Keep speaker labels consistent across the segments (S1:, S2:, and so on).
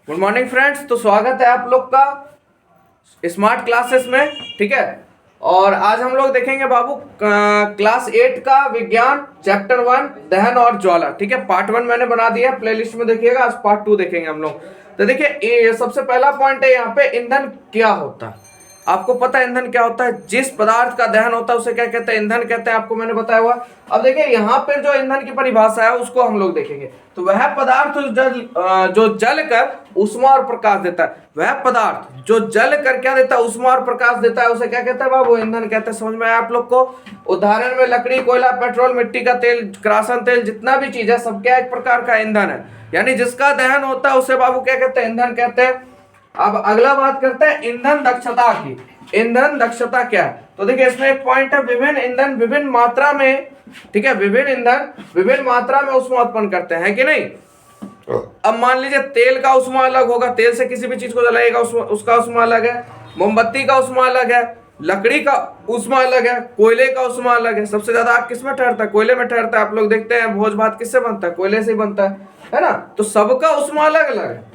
S1: Good morning friends. तो स्वागत है आप लोग का स्मार्ट क्लासेस में। ठीक है, और आज हम लोग देखेंगे बाबू क्लास 8 का विज्ञान चैप्टर 1 दहन और ज्वाला। ठीक है, पार्ट 1 मैंने बना दिया, प्लेलिस्ट में देखिएगा। आज पार्ट 2 देखेंगे हम लोग। तो देखिए, सबसे पहला पॉइंट है यहाँ पे, ईंधन क्या होता है। आपको पता है ईंधन क्या होता है? जिस पदार्थ का दहन होता है उसे क्या कहते हैं? ईंधन कहते हैं। आपको मैंने बताया हुआ। अब देखिए यहाँ पर जो ईंधन की परिभाषा है उसको हम लोग देखेंगे। तो वह पदार्थ जो जल कर ऊष्मा और प्रकाश देता है, वह पदार्थ जो जल कर क्या देता है? ऊष्मा और प्रकाश देता है, उसे क्या कहते हैं बाबू? ईंधन कहते हैं। समझ में आया आप लोग को? उदाहरण में लकड़ी, कोयला, पेट्रोल, मिट्टी का तेल, किरासन तेल, जितना भी चीज है सब क्या एक प्रकार का ईंधन है। यानी जिसका दहन होता है उसे बाबू क्या कहते हैं? ईंधन कहते हैं। अब अगला बात करते हैं ईंधन दक्षता की। ईंधन दक्षता क्या है? तो देखिए इसमें एक पॉइंट है, विभिन्न ईंधन विभिन्न मात्रा में, ठीक है, विभिन्न ईंधन विभिन्न मात्रा में ऊष्मा उत्पन्न करते हैं कि नहीं। अब मान लीजिए तेल का ऊष्मा अलग होगा, तेल से किसी भी चीज को जलाएगा उसका ऊष्मा अलग है। मोमबत्ती का ऊष्मा अलग है, लकड़ी का ऊष्मा अलग है, कोयले का ऊष्मा अलग है। सबसे ज्यादा आग किसमें ठहरता है? कोयले में ठहरता है। आप लोग देखते हैं भोज भात किससे बनता है? कोयले से ही बनता है ना। तो सबका ऊष्मा अलग अलग है।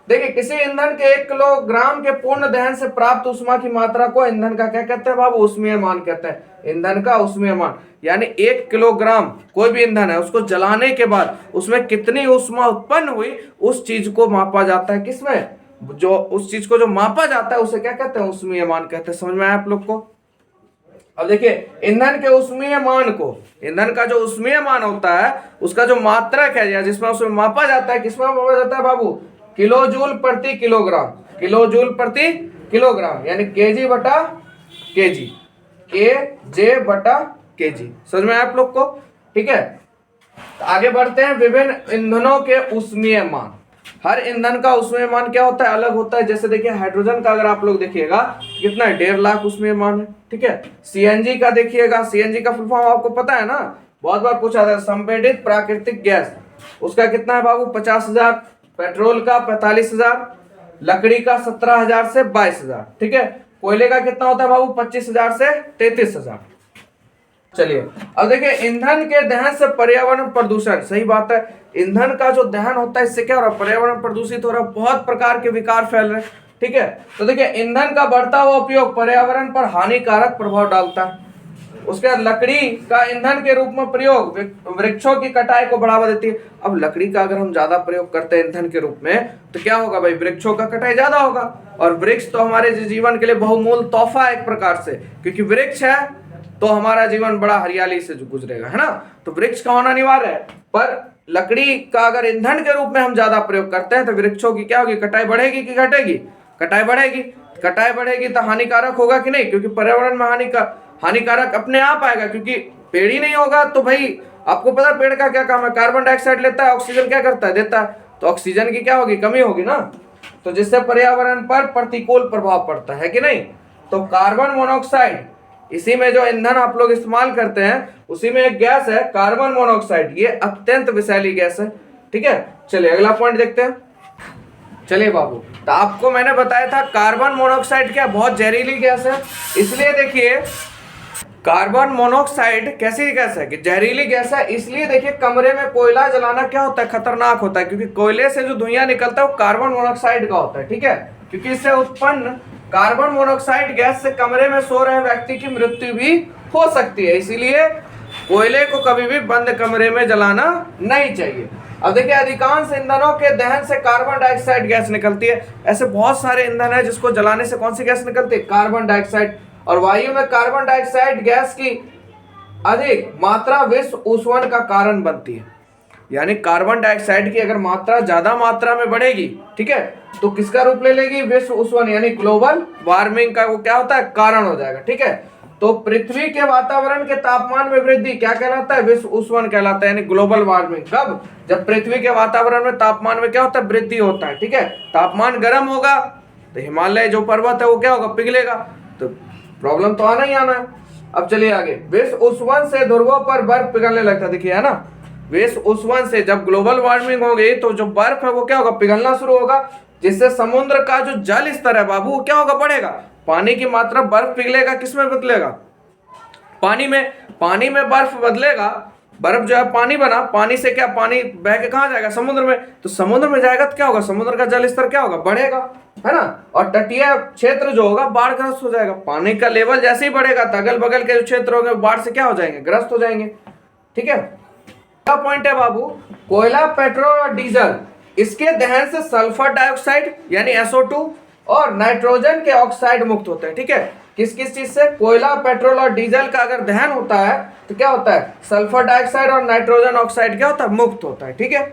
S1: देखिए किसी ईंधन के 1 किलोग्राम के पूर्ण दहन से प्राप्त ऊष्मा की मात्रा को ईंधन का क्या कहते हैं बाबू? ऊष्मीय मान कहते हैं। ईंधन का ऊष्मीय मान, यानी 1 किलोग्राम कोई भी ईंधन है उसको जलाने के बाद उसमें कितनी ऊष्मा उत्पन्न हुई, उस चीज को मापा जाता है। किसमें? जो उस चीज को जो मापा जाता है उसे क्या कहते हैं? ऊष्मीय मान कहते हैं। समझ में आया आप लोग को? अब देखिए ईंधन के ऊष्मीय मान को, ईंधन का जो ऊष्मीय मान होता है उसका जो मात्रक है या जिसमें उसमें मापा जाता है, किसमें मापा जाता है बाबू? किलोजूल प्रति किलोग्राम। किलोजूल प्रति किलोग्राम, यानी केजी बटा केजी, केजे बटा केजी। समझ में आया आप लोग को? ठीक है, तो आगे बढ़ते हैं। विभिन्न ईंधनों के ऊष्मीय मान। हर ईंधन का ऊष्मीय मान क्या होता है? अलग होता है। जैसे देखिए हाइड्रोजन का अगर आप लोग देखिएगा कितना है? 1.5 लाख ऊष्मीय मान है। ठीक है, सीएनजी का देखिएगा, सीएनजी का फुल फॉर्म आपको पता है ना, बहुत बार पूछा था, संपीड़ित प्राकृतिक गैस। उसका कितना है बाबू? 50,000। पेट्रोल का 45,000, लकड़ी का 17,000 से 22,000। ठीक है, कोयले का कितना होता है बाबू? 25,000 से 33,000। चलिए अब देखिए ईंधन के दहन से पर्यावरण प्रदूषण। सही बात है, ईंधन का जो दहन होता है इससे क्या हो रहा है? पर्यावरण प्रदूषित हो रहा है, बहुत प्रकार के विकार फैल रहे हैं। ठीक है, तो देखिए ईंधन का बढ़ता हुआ उपयोग पर्यावरण पर हानिकारक प्रभाव डालता है। उसके बाद लकड़ी का ईंधन के रूप में प्रयोग वृक्षों की कटाई को बढ़ावा देती है। अब लकड़ी का अगर हम ज्यादा प्रयोग करते हैं ईंधन के रूप में तो क्या होगा भाई? वृक्षों का कटाई ज्यादा होगा। और वृक्ष तो हमारे जीवन के लिए बहुमूल्य तोहफा है एक प्रकार से, क्योंकि वृक्ष है तो हमारा जीवन बड़ा हरियाली से गुजरेगा, है ना। तो वृक्ष का होना अनिवार्य है, पर लकड़ी का अगर ईंधन के रूप में हम ज्यादा प्रयोग करते हैं तो वृक्षों की क्या होगी? कटाई बढ़ेगी कि घटेगी? कटाई बढ़ेगी। कटाई बढ़ेगी तो हानिकारक होगा कि नहीं? क्योंकि पर्यावरण में हानिकारक अपने आप आएगा, क्योंकि पेड़ ही नहीं होगा तो भाई आपको पता पेड़ का क्या काम है? कार्बन डाइऑक्साइड लेता है, ऑक्सीजन क्या करता है? देता है। तो ऑक्सीजन की क्या होगी? कमी होगी ना। तो जिससे पर्यावरण पर प्रतिकूल प्रभाव पड़ता है कि नहीं। तो कार्बन मोनोऑक्साइड, इसी में जो ईंधन आप लोग इस्तेमाल करते हैं उसी में एक गैस है कार्बन मोनोऑक्साइड। ये अत्यंत विषैली गैस है। ठीक है, चलिए अगला पॉइंट देखते हैं। चलिए बाबू, तो आपको मैंने बताया था कार्बन मोनोऑक्साइड क्या? बहुत जहरीली गैस है। इसलिए देखिए कार्बन मोनोऑक्साइड कैसी गैस है? कि जहरीली गैस है। इसलिए देखिए कमरे में कोयला जलाना क्या होता है? खतरनाक होता है, क्योंकि कोयले से जो धुआं निकलता है वो कार्बन मोनोऑक्साइड का होता है। ठीक है, क्योंकि इससे उत्पन्न कार्बन मोनोऑक्साइड गैस से कमरे में सो रहे व्यक्ति की मृत्यु भी हो सकती है। इसीलिए कोयले को कभी भी बंद कमरे में जलाना नहीं चाहिए। अब देखिए अधिकांश ईंधनों के दहन से कार्बन डाइऑक्साइड गैस निकलती है। ऐसे बहुत सारे ईंधन है जिसको जलाने से कौन सी गैस निकलती है? Carbon dioxide. और वायु में कार्बन डाइऑक्साइड गैस की अधिक मात्रा विश्व ऊष्मन का कारण बनती है। यानी कार्बन डाइऑक्साइड की अगर मात्रा ज्यादा मात्रा में बढ़ेगी, ठीक है, तो किसका रूप ले लेगी? विश्व ऊष्मन, यानी ग्लोबल वार्मिंग का वो क्या होता है? कारण हो जाएगा। ठीक है, तो पृथ्वी के वातावरण के तापमान में वृद्धि क्या कहलाता है? विश्व ऊष्मन कहलाता है, यानी ग्लोबल वार्मिंग। कब? जब पृथ्वी के वातावरण में तापमान में क्या होता है? वृद्धि होता है। ठीक है, तापमान गर्म होगा तो हिमालय जो पर्वत है वो क्या होगा? पिघलेगा। तो प्रॉब्लम तो आना ही आना है। अब चलिए आगे। विश्व ऊष्मन से ध्रुवों पर बर्फ पिघलने लगता है। देखिए है ना, विश्व ऊष्मन से जब ग्लोबल वार्मिंग होगी तो जो बर्फ है वो क्या होगा? पिघलना शुरू होगा, जिससे समुद्र का जो जल स्तर है बाबू वो क्या होगा? बढ़ेगा। पानी की मात्रा, बर्फ पिघलेगा किसमें बदलेगा? पानी में। पानी में बर्फ बदलेगा, बर्फ जो है पानी बना, पानी से क्या, पानी बह के कहाँ जाएगा, समुद्र में। तो समुद्र में जाएगा तो क्या होगा, समुद्र का जल स्तर क्या होगा, बढ़ेगा, है ना। और तटीय क्षेत्र जो होगा बाढ़ ग्रस्त हो जाएगा। पानी का लेवल जैसे ही बढ़ेगा तो अगल बगल के जो क्षेत्र होंगे बाढ़ से क्या हो जाएंगे, ग्रस्त हो जाएंगे। ठीक है। क्या पॉइंट है बाबू, कोयला, पेट्रोल और डीजल, इसके दहन से सल्फर डाइऑक्साइड यानी SO2 और नाइट्रोजन के ऑक्साइड मुक्त होते हैं। ठीक है। किस किस चीज से, कोयला, पेट्रोल और डीजल का अगर दहन होता है तो क्या होता है, सल्फर डाइऑक्साइड और नाइट्रोजन ऑक्साइड क्या होता है, मुक्त होता है। ठीक है।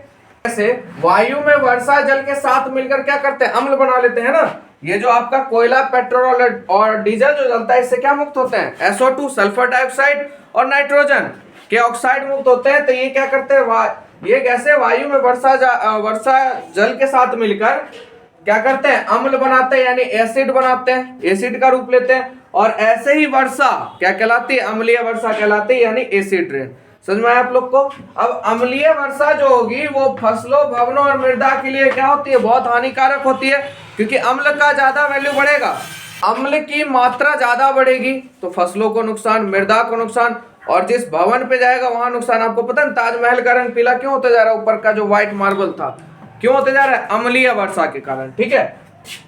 S1: जैसे वायु में वर्षा जल के साथ मिलकर क्या करते हैं, अम्ल बना लेते हैं ना। ये जो आपका कोयला, पेट्रोल और डीजल जो जलता है इससे क्या मुक्त होते हैं, SO2 सल्फर डाइऑक्साइड और नाइट्रोजन के ऑक्साइड मुक्त होते हैं। तो ये क्या करते हैं, ये गैसें वायु में वर्षा जल के साथ मिलकर क्या करते हैं, अम्ल बनाते हैं यानी एसिड बनाते हैं, एसिड का रूप लेते हैं। और ऐसे ही वर्षा क्या कहलाती है, अम्लीय वर्षा कहलाती है यानी एसिड रेन। समझ में आया आप लोग को। अब अम्लीय वर्षा जो होगी वो फसलों, भवनों और मृदा के लिए क्या होती है, बहुत हानिकारक होती है, क्योंकि अम्ल का ज्यादा वैल्यू बढ़ेगा, अम्ल की मात्रा ज्यादा बढ़ेगी तो फसलों को नुकसान, मृदा को नुकसान, और जिस भवन पे जाएगा वहां नुकसान। आपको पता है ताजमहल का रंग पीला क्यों होता जा रहा है, ऊपर का जो व्हाइट मार्बल था क्यों होते जा रहा है, अम्लीय वर्षा के कारण। ठीक है।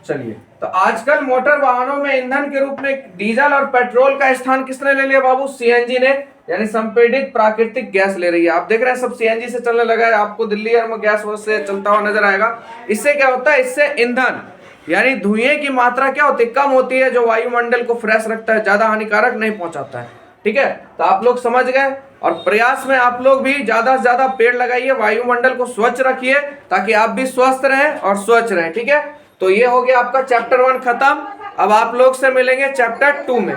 S1: चलिए, तो आजकल मोटर वाहनों में ईंधन के रूप में डीजल और पेट्रोल का स्थान किसने ले लिया बाबू, CNG ने, यानी संपीड़ित प्राकृतिक गैस ले रही है। आप देख रहे हैं सब CNG से चलने लगा है, आपको दिल्ली में गैस से चलता हुआ नजर आएगा। इससे क्या होता है, इससे ईंधन यानी धुएं की मात्रा क्या होती है, कम होती है, जो वायुमंडल को फ्रेश रखता है, ज्यादा हानिकारक नहीं पहुंचाता है। ठीक है। तो आप लोग समझ गए, और प्रयास में आप लोग भी ज्यादा से ज्यादा पेड़ लगाइए, वायुमंडल को स्वच्छ रखिए, ताकि आप भी स्वस्थ रहें और स्वच्छ रहें। ठीक है। तो ये हो गया आपका चैप्टर 1 खत्म। अब आप लोग से मिलेंगे चैप्टर 2 में।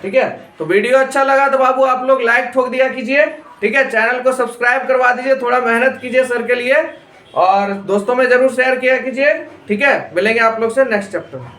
S1: ठीक है। तो वीडियो अच्छा लगा तो बाबू आप लोग लाइक ठोक दिया कीजिए। ठीक है। चैनल को सब्सक्राइब करवा दीजिए, थोड़ा मेहनत कीजिए सर के लिए, और दोस्तों में जरूर शेयर किया कीजिए। ठीक है। मिलेंगे आप लोग से नेक्स्ट चैप्टर में।